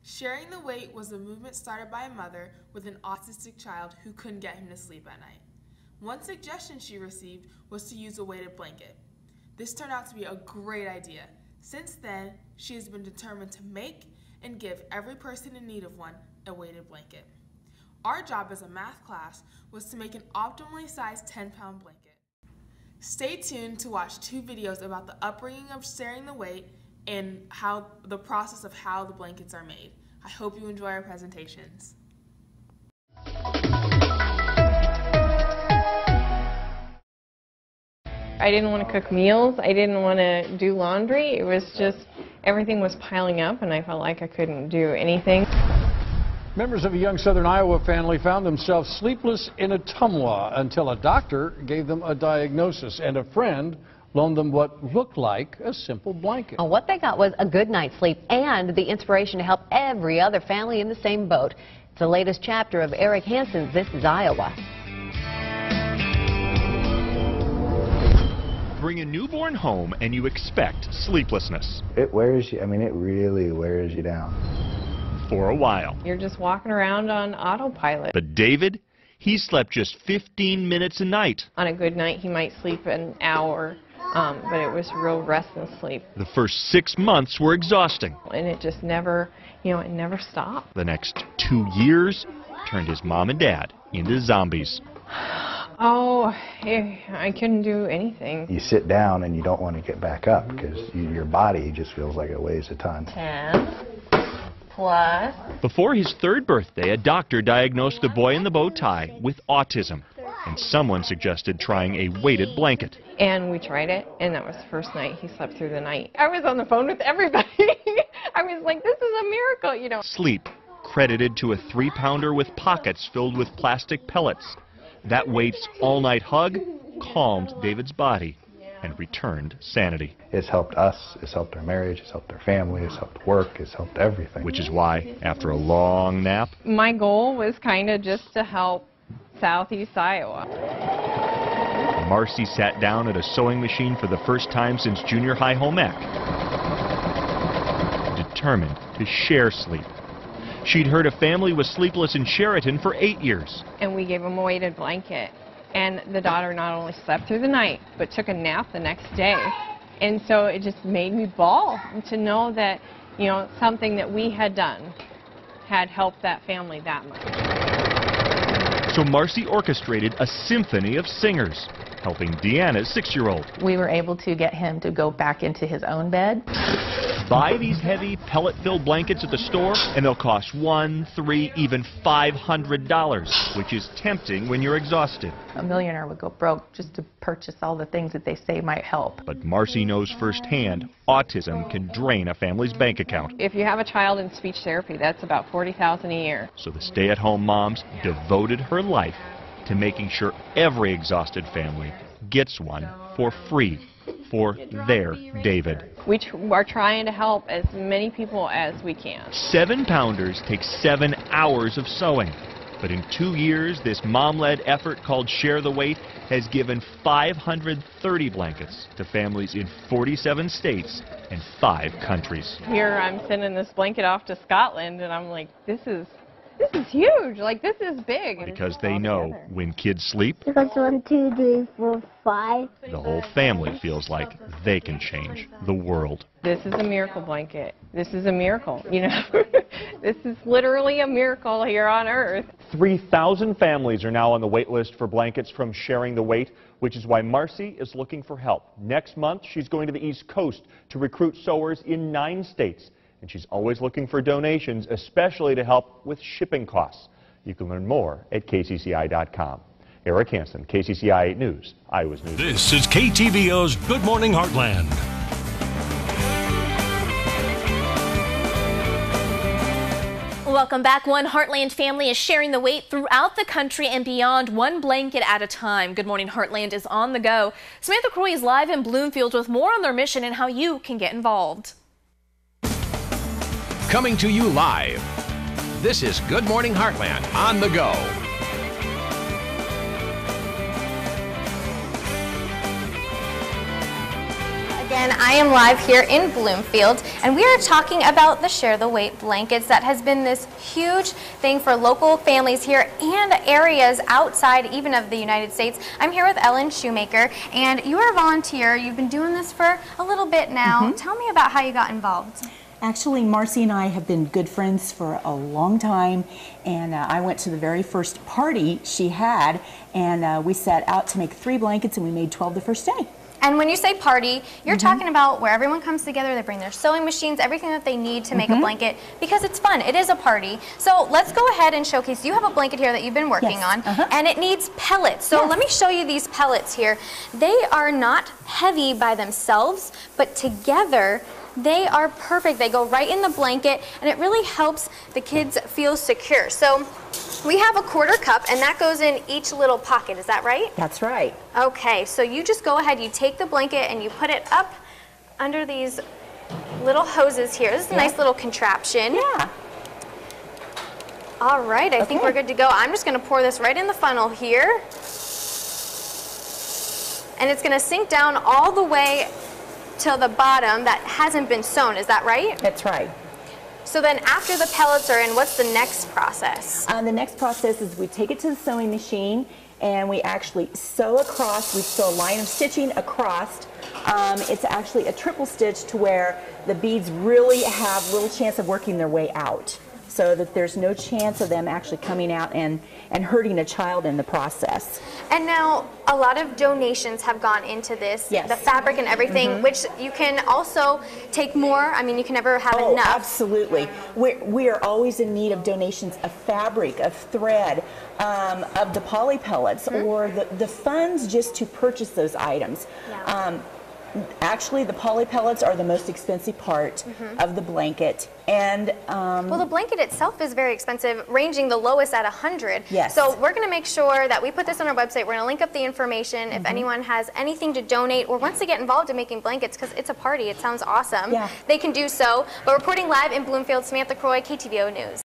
Sharing the weight was a movement started by a mother with an autistic child who couldn't get him to sleep at night. One suggestion she received was to use a weighted blanket. This turned out to be a great idea. Since then, she has been determined to make and give every person in need of one a weighted blanket. Our job as a math class was to make an optimally sized 10-pound blanket. Stay tuned to watch 2 videos about the upbringing of sharing the weight and how the process of how the blankets are made. I hope you enjoy our presentations. I didn't want to cook meals. I didn't want to do laundry. It was just, everything was piling up and I felt like I couldn't do anything. Members of a young southern Iowa family found themselves sleepless in Ottumwa until a doctor gave them a diagnosis and a friend loaned them what looked like a simple blanket. What they got was a good night's sleep and the inspiration to help every other family in the same boat. It's the latest chapter of Eric Hansen's This is Iowa. Bring a newborn home and you expect sleeplessness. It wears you, I mean, it really wears you down. For a while. You're just walking around on autopilot. But David, he slept just 15 minutes a night. On a good night, he might sleep an hour, but it was real restless sleep. The first 6 months were exhausting. And it just never, it never stopped. The next 2 years turned his mom and dad into zombies. Oh, I couldn't do anything. You sit down and you don't want to get back up because your body just feels like it weighs a ton. 10 plus. Before his 3rd birthday, a doctor diagnosed the boy in the bow tie with autism, and someone suggested trying a weighted blanket. And we tried it, and that was the first night he slept through the night. I was on the phone with everybody. I was like, this is a miracle, Sleep, credited to a 3-pounder with pockets filled with plastic pellets. That weight's all-night hug calmed David's body and returned sanity. It's helped us, it's helped our marriage, it's helped our family, it's helped work, it's helped everything. Which is why, after a long nap, my goal was kind of just to help Southeast Iowa. Marcy sat down at a sewing machine for the first time since junior high home ec, determined to share sleep. She'd heard a family was sleepless in Sheraton for 8 years. And we gave them a weighted blanket. And the daughter not only slept through the night, but took a nap the next day. And so it just made me bawl to know that, something that we had done had helped that family that much. So Marcy orchestrated a symphony of singers, helping Deanna's 6-year-old. We were able to get him to go back into his own bed. Buy these heavy pellet-filled blankets at the store, and they'll cost $100, $300, even $500, which is tempting when you're exhausted. A millionaire would go broke just to purchase all the things that they say might help. But Marcy knows firsthand autism can drain a family's bank account. If you have a child in speech therapy, that's about $40,000 a year. So the stay-at-home moms devoted her life to making sure every exhausted family gets one for free for their David. We are trying to help as many people as we can. 7-pounders take 7 hours of sewing. But in 2 years, this mom-led effort called Share the Weight has given 530 blankets to families in 47 states and 5 countries. Here I'm sending this blanket off to Scotland, and I'm like, this is huge. Like, this is big. Because they know when kids sleep, Because 1, 2, 3, 4, 5. the whole family feels like they can change the world. This is a miracle blanket. This is a miracle, This is literally a miracle here on Earth. 3,000 families are now on the wait list for blankets from Sharing the Weight, which is why Marcy is looking for help. Next month, she's going to the East Coast to recruit sewers in 9 states. And she's always looking for donations, especially to help with shipping costs. You can learn more at kcci.com. Eric Hansen, KCCI 8 News, Iowa's News. This is KTVO's Good Morning Heartland. Welcome back. One Heartland family is sharing the weight throughout the country and beyond, one blanket at a time. Good Morning Heartland is on the go. Samantha Croy is live in Bloomfield with more on their mission and how you can get involved. Coming to you live, this is Good Morning Heartland on the go. Again, And I am live here in Bloomfield, and we are talking about the Share the Weight blankets that has been this huge thing for local families here and areas outside even of the United States. I'm here with Ellen Shoemaker, and you are a volunteer. You've been doing this for a little bit now. Tell me about how you got involved. Actually, Marcy and I have been good friends for a long time, and I went to the very first party she had, and we set out to make 3 blankets, and we made 12 the first day. And when you say party, you're talking about where everyone comes together, they bring their sewing machines, everything that they need to make a blanket, because it's fun. It is a party. So let's go ahead and showcase. You have a blanket here that you've been working on, and it needs pellets. So let me show you these pellets here. They are not heavy by themselves, but together they are perfect. They go right in the blanket, and it really helps the kids feel secure. So we have a 1/4 cup, and that goes in each little pocket. Is that right? That's right. Okay, so you just go ahead, you take the blanket, and you put it up under these little hoses here. This is a nice little contraption. Yeah. All right, I think we're good to go. I'm just going to pour this right in the funnel here. And it's going to sink down all the way to the bottom that hasn't been sewn. Is that right? That's right. So then after the pellets are in, what's the next process? The next process is we take it to the sewing machine, and we actually sew across. We sew a line of stitching across. It's actually a triple stitch to where the beads really have little chance of working their way out, so that there's no chance of them actually coming out and hurting a child in the process. And now a lot of donations have gone into this, the fabric and everything, which you can also take more. I mean, you can never have enough. Absolutely. We are always in need of donations of fabric, of thread, of the poly pellets, or the funds just to purchase those items. Actually, the poly pellets are the most expensive part of the blanket, and well, the blanket itself is very expensive, ranging the lowest at $100. Yes. So we're going to make sure that we put this on our website. We're going to link up the information if anyone has anything to donate or wants to get involved in making blankets, because it's a party. It sounds awesome. They can do so. But reporting live in Bloomfield, Samantha Croy, KTVO News.